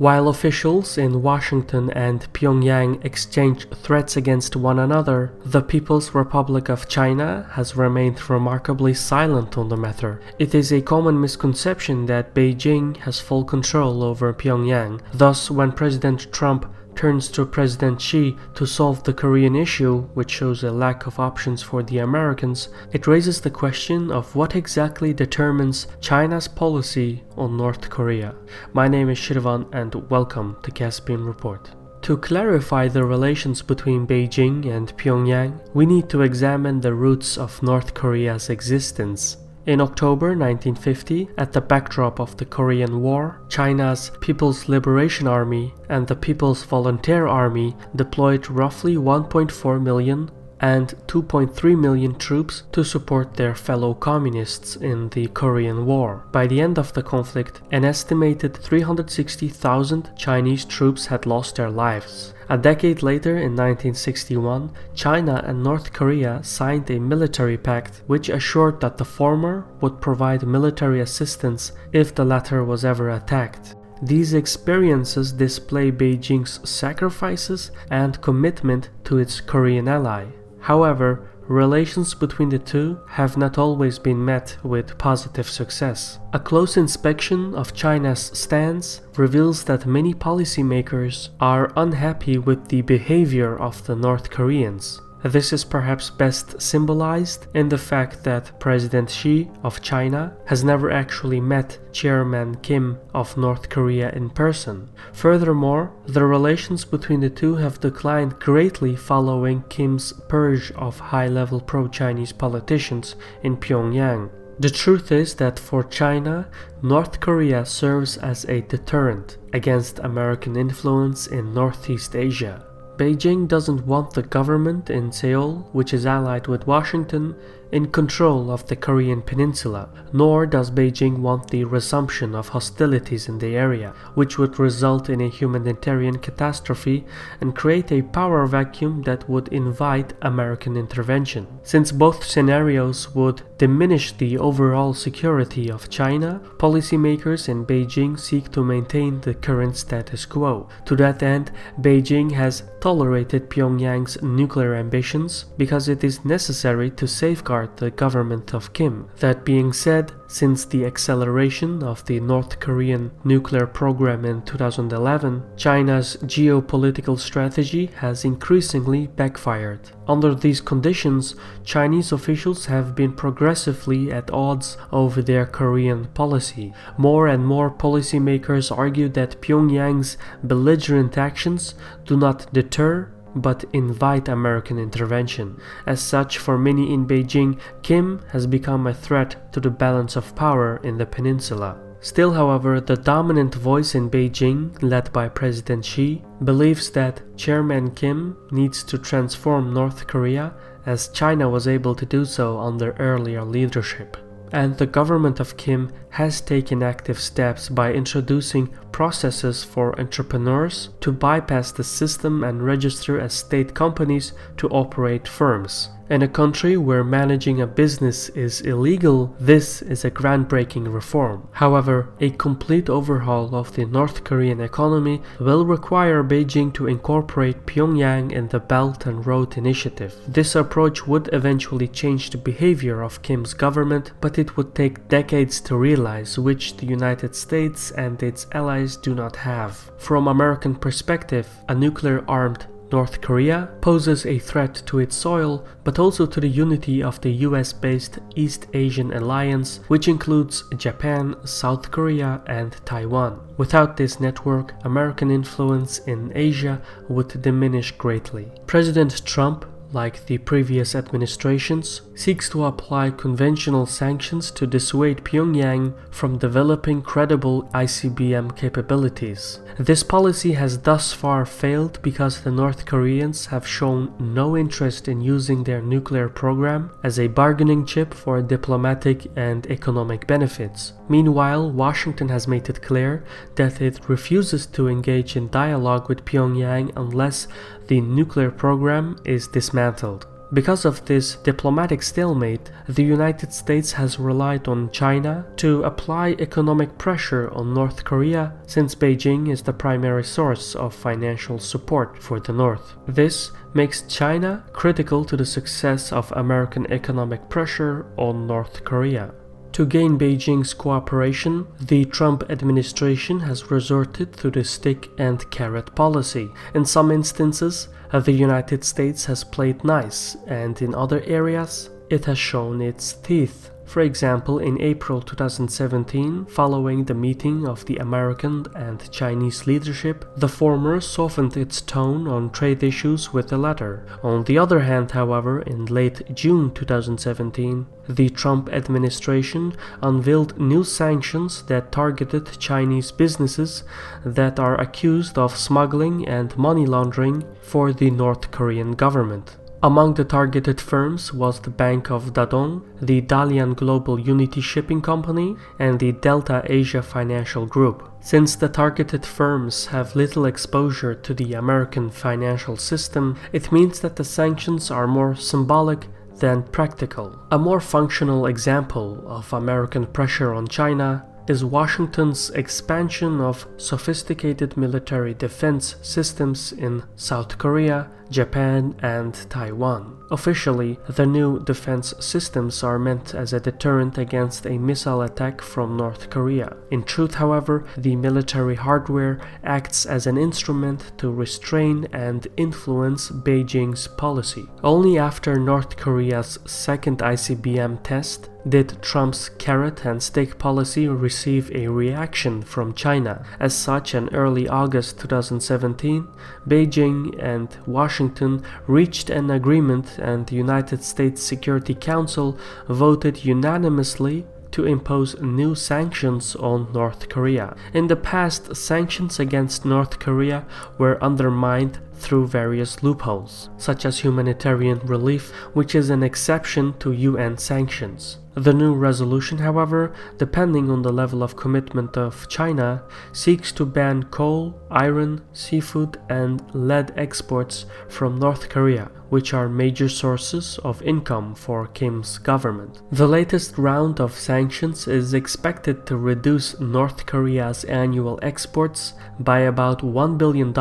While officials in Washington and Pyongyang exchange threats against one another, the People's Republic of China has remained remarkably silent on the matter. It is a common misconception that Beijing has full control over Pyongyang. Thus, when President Trump turns to President Xi to solve the Korean issue, which shows a lack of options for the Americans, it raises the question of what exactly determines China's policy on North Korea. My name is Shirvan and welcome to Caspian Report. To clarify the relations between Beijing and Pyongyang, we need to examine the roots of North Korea's existence. In October 1950, at the backdrop of the Korean War, China's People's Liberation Army and the People's Volunteer Army deployed roughly 1.4 million and 2.3 million troops to support their fellow communists in the Korean War. By the end of the conflict, an estimated 360,000 Chinese troops had lost their lives. A decade later, in 1961, China and North Korea signed a military pact which assured that the former would provide military assistance if the latter was ever attacked. These experiences display Beijing's sacrifices and commitment to its Korean ally. However, relations between the two have not always been met with positive success. A close inspection of China's stance reveals that many policymakers are unhappy with the behavior of the North Koreans. This is perhaps best symbolized in the fact that President Xi of China has never actually met Chairman Kim of North Korea in person. Furthermore, the relations between the two have declined greatly following Kim's purge of high-level pro-Chinese politicians in Pyongyang. The truth is that for China, North Korea serves as a deterrent against American influence in Northeast Asia. Beijing doesn't want the government in Seoul, which is allied with Washington, in control of the Korean peninsula, nor does Beijing want the resumption of hostilities in the area, which would result in a humanitarian catastrophe and create a power vacuum that would invite American intervention. Since both scenarios would diminish the overall security of China, policymakers in Beijing seek to maintain the current status quo. To that end, Beijing has tolerated Pyongyang's nuclear ambitions because it is necessary to safeguard the government of Kim. That being said, since the acceleration of the North Korean nuclear program in 2011, China's geopolitical strategy has increasingly backfired. Under these conditions, Chinese officials have been progressively at odds over their Korean policy. More and more policymakers argue that Pyongyang's belligerent actions do not deter but invite American intervention. As such, for many in Beijing, Kim has become a threat to the balance of power in the peninsula. Still, however, the dominant voice in Beijing, led by President Xi, believes that Chairman Kim needs to transform North Korea as China was able to do so under earlier leadership. And the government of Kim has taken active steps by introducing processes for entrepreneurs to bypass the system and register as state companies to operate firms. In a country where managing a business is illegal, this is a groundbreaking reform. However, a complete overhaul of the North Korean economy will require Beijing to incorporate Pyongyang in the Belt and Road Initiative. This approach would eventually change the behavior of Kim's government, but it would take decades to realize, which the United States and its allies do not have. From American perspective, a nuclear-armed North Korea poses a threat to its soil, but also to the unity of the US-based East Asian alliance, which includes Japan, South Korea, and Taiwan. Without this network, American influence in Asia would diminish greatly. President Trump, like the previous administrations, seeks to apply conventional sanctions to dissuade Pyongyang from developing credible ICBM capabilities. This policy has thus far failed because the North Koreans have shown no interest in using their nuclear program as a bargaining chip for diplomatic and economic benefits. Meanwhile, Washington has made it clear that it refuses to engage in dialogue with Pyongyang unless the nuclear program is dismantled. Because of this diplomatic stalemate, the United States has relied on China to apply economic pressure on North Korea, since Beijing is the primary source of financial support for the North. This makes China critical to the success of American economic pressure on North Korea. To gain Beijing's cooperation, the Trump administration has resorted to the stick and carrot policy. In some instances, the United States has played nice, and in other areas, it has shown its teeth. For example, in April 2017, following the meeting of the American and Chinese leadership, the former softened its tone on trade issues with the latter. On the other hand, however, in late June 2017, the Trump administration unveiled new sanctions that targeted Chinese businesses that are accused of smuggling and money laundering for the North Korean government. Among the targeted firms was the Bank of Dadong, the Dalian Global Unity Shipping Company, and the Delta Asia Financial Group. Since the targeted firms have little exposure to the American financial system, it means that the sanctions are more symbolic than practical. A more functional example of American pressure on China is Washington's expansion of sophisticated military defense systems in South Korea, Japan, and Taiwan. Officially, the new defense systems are meant as a deterrent against a missile attack from North Korea. In truth, however, the military hardware acts as an instrument to restrain and influence Beijing's policy. Only after North Korea's second ICBM test did Trump's carrot and stick policy receive a reaction from China. As such, in early August 2017, Beijing and Washington reached an agreement, and the United States Security Council voted unanimously to impose new sanctions on North Korea. In the past, sanctions against North Korea were undermined through various loopholes, such as humanitarian relief, which is an exception to UN sanctions. The new resolution, however, depending on the level of commitment of China, seeks to ban coal, iron, seafood, and lead exports from North Korea, which are major sources of income for Kim's government. The latest round of sanctions is expected to reduce North Korea's annual exports by about $1 billion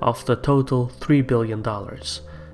of the total $3 billion.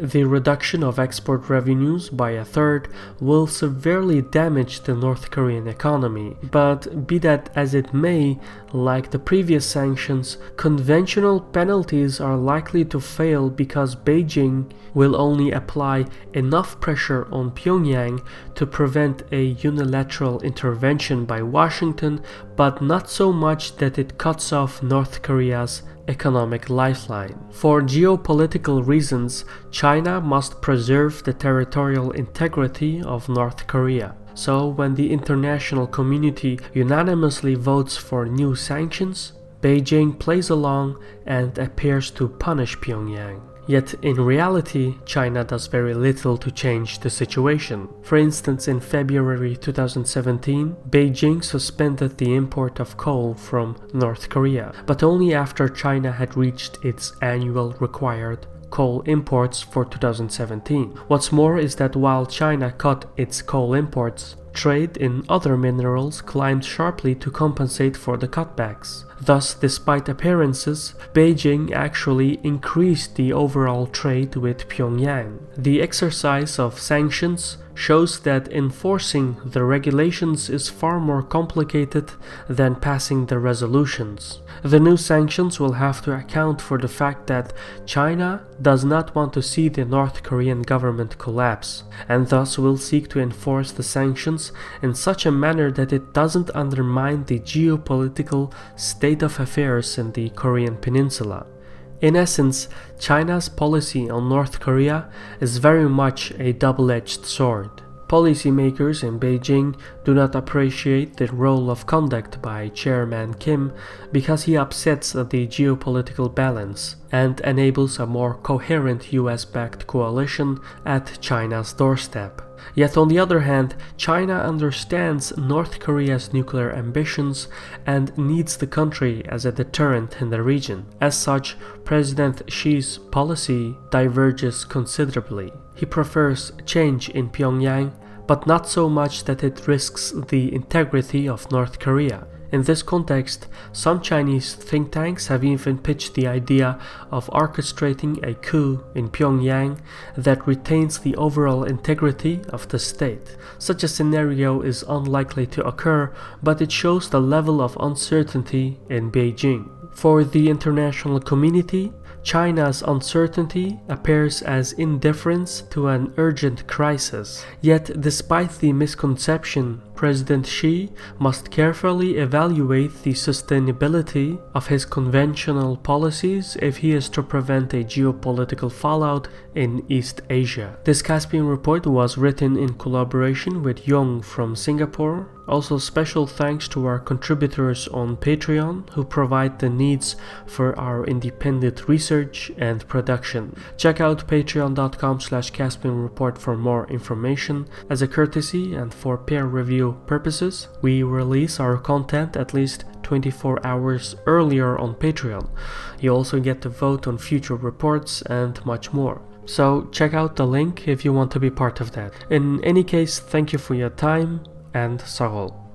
The reduction of export revenues by a third will severely damage the North Korean economy, but be that as it may, like the previous sanctions, conventional penalties are likely to fail because Beijing will only apply enough pressure on Pyongyang to prevent a unilateral intervention by Washington, but not so much that it cuts off North Korea's economic lifeline. For geopolitical reasons, China must preserve the territorial integrity of North Korea. So when the international community unanimously votes for new sanctions, Beijing plays along and appears to punish Pyongyang. Yet in reality, China does very little to change the situation. For instance, in February 2017, Beijing suspended the import of coal from North Korea, but only after China had reached its annual required coal imports for 2017. What's more is that while China cut its coal imports, trade in other minerals climbed sharply to compensate for the cutbacks. Thus, despite appearances, Beijing actually increased the overall trade with Pyongyang. The exercise of sanctions shows that enforcing the regulations is far more complicated than passing the resolutions. The new sanctions will have to account for the fact that China does not want to see the North Korean government collapse, and thus will seek to enforce the sanctions in such a manner that it doesn't undermine the geopolitical state of affairs in the Korean peninsula. In essence, China's policy on North Korea is very much a double-edged sword. Policymakers in Beijing do not appreciate the role of conduct by Chairman Kim because he upsets the geopolitical balance and enables a more coherent US-backed coalition at China's doorstep. Yet on the other hand, China understands North Korea's nuclear ambitions and needs the country as a deterrent in the region. As such, President Xi's policy diverges considerably. He prefers change in Pyongyang, but not so much that it risks the integrity of North Korea. In this context, some Chinese think tanks have even pitched the idea of orchestrating a coup in Pyongyang that retains the overall integrity of the state. Such a scenario is unlikely to occur, but it shows the level of uncertainty in Beijing. For the international community, China's uncertainty appears as indifference to an urgent crisis. Yet, despite the misconception, President Xi must carefully evaluate the sustainability of his conventional policies if he is to prevent a geopolitical fallout in East Asia. This Caspian report was written in collaboration with Yong from Singapore. Also, special thanks to our contributors on Patreon who provide the needs for our independent research and production. Check out patreon.com/Caspian report for more information. As a courtesy and for peer review purposes, we release our content at least 24 hours earlier on Patreon. You also get to vote on future reports and much more. So check out the link if you want to be part of that. In any case, thank you for your time and sağ ol.